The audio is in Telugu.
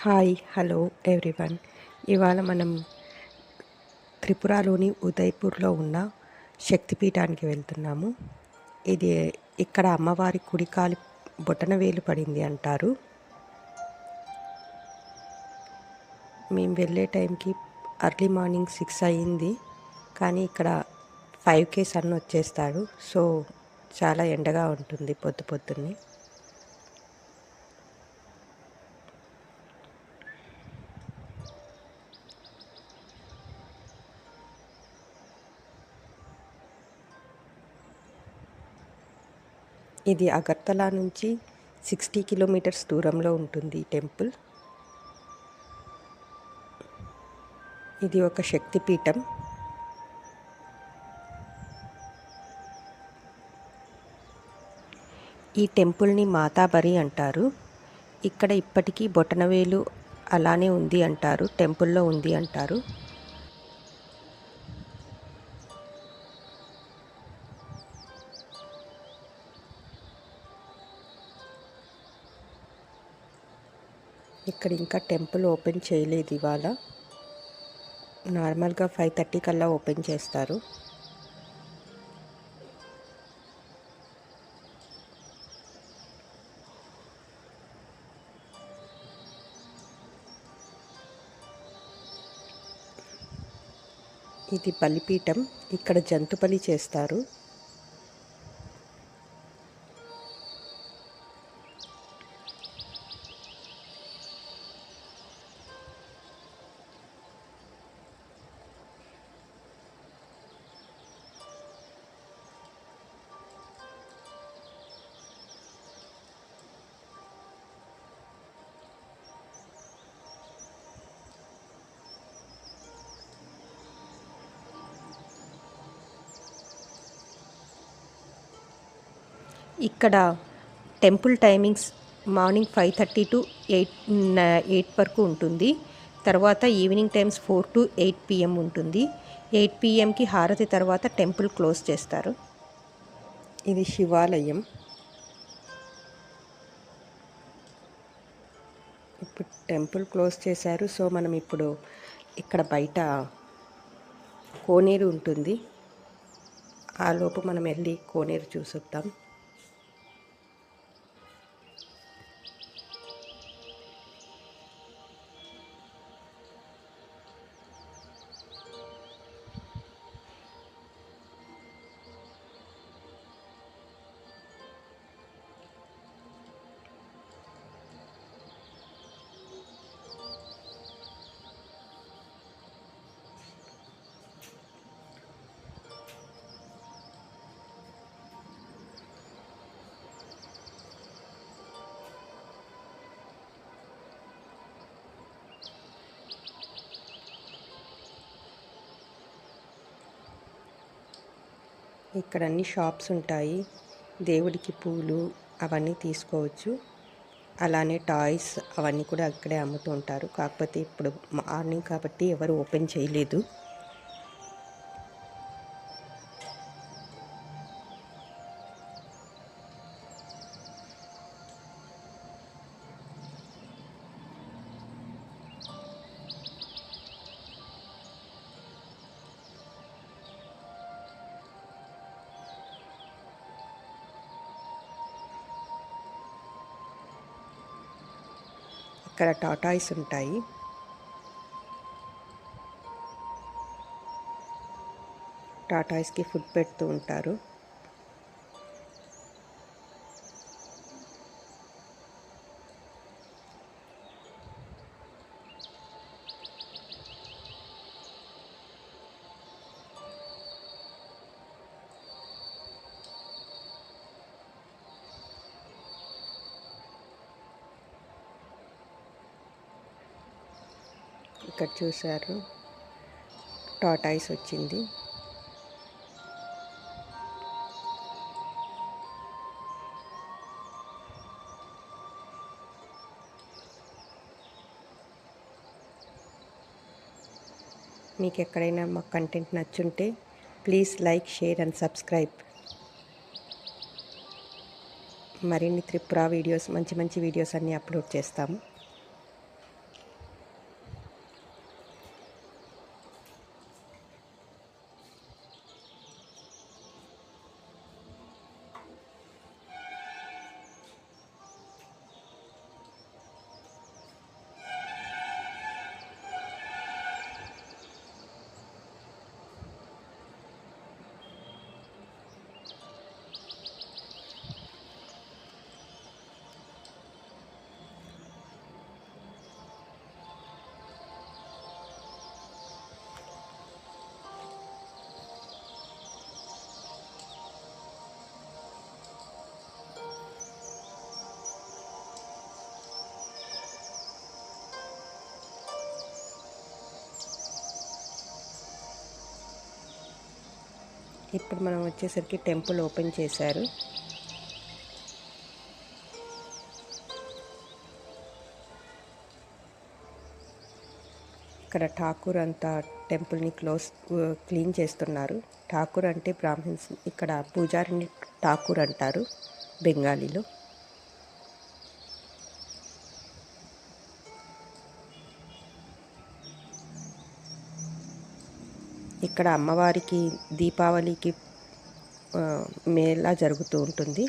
Hi hello everyone. ఇవాళ మనం త్రిపురలోని ఉదయ్పూర్లో ఉన్న శక్తిపీఠానికి వెళ్తున్నాము. ఇది ఇక్కడ అమ్మవారి కుడికాలి బొటనవేలు పడింది అంటారు. మేము వెళ్ళే టైంకి అర్లీ మార్నింగ్ 6 అయ్యింది, కానీ ఇక్కడ 5కే సన్ వచ్చేస్తాడు. సో చాలా ఎండగా ఉంటుంది పొద్దున్నే. ఇది అగర్తలా నుంచి 60 కిలోమీటర్స్ దూరంలో ఉంటుంది ఈ టెంపుల్. ఇది ఒక శక్తిపీఠం. ఈ టెంపుల్ని మాతాబరి అంటారు. ఇక్కడ ఇప్పటికీ బొటనవేలు అలానే ఉంది అంటారు, టెంపుల్లో ఉంది అంటారు. ఇక్కడ ఇంకా టెంపుల్ ఓపెన్ చేయలేదు ఇవాళ. నార్మల్గా 5:30 కల్లా ఓపెన్ చేస్తారు. ఇది బలిపీఠం. ఇక్కడ జంతు బలి చేస్తారు. ఇక్కడ టెంపుల్ టైమింగ్స్ మార్నింగ్ 5:30 to 8 వరకు ఉంటుంది. తర్వాత ఈవినింగ్ టైమ్స్ 4 to 8 PM ఉంటుంది. 8 PMకి హారతి తర్వాత టెంపుల్ క్లోజ్ చేస్తారు. ఇది శివాలయం. ఇప్పుడు టెంపుల్ క్లోజ్ చేశారు. సో మనం ఇప్పుడు ఇక్కడ బయట కోనేరు ఉంటుంది. ఆ లోపు మనం వెళ్ళి కోనేరు చూసొద్దాం. ఇక్కడ అన్ని షాప్స్ ఉంటాయి. దేవుడికి పూలు అవన్నీ తీసుకోవచ్చు. అలానే టాయ్స్ అవన్నీ కూడా అక్కడే అమ్ముతూ ఉంటారు. కాకపోతే ఇప్పుడు మార్నింగ్ కాబట్టి ఎవరు ఓపెన్ చేయలేదు. ఇక్కడ టాటాయిస్ ఉంటాయి. టాటాయిస్కి ఫుడ్ పెడుతూ ఉంటారు. ఇక్కడ చూశారు, టాటాయిస్ వచ్చింది. మీకు ఎక్కడైనా మా కంటెంట్ నచ్చుంటే please like, share and subscribe. మరిన్ని త్రిపుర వీడియోస్, మంచి మంచి వీడియోస్ అన్నీ అప్లోడ్ చేస్తాము. ఇప్పుడు మనం వచ్చేసరికి టెంపుల్ ఓపెన్ చేశారు. ఇక్కడ ఠాకూర్ అంతా టెంపుల్ని క్లీన్ చేస్తున్నారు. ఠాకూర్ అంటే బ్రాహ్మిన్స్, ఇక్కడ పూజారిని ఠాకూర్ అంటారు బెంగాలీలో. ఇక్కడ అమ్మవారికి దీపావళికి మేళా జరుగుతూ ఉంటుంది.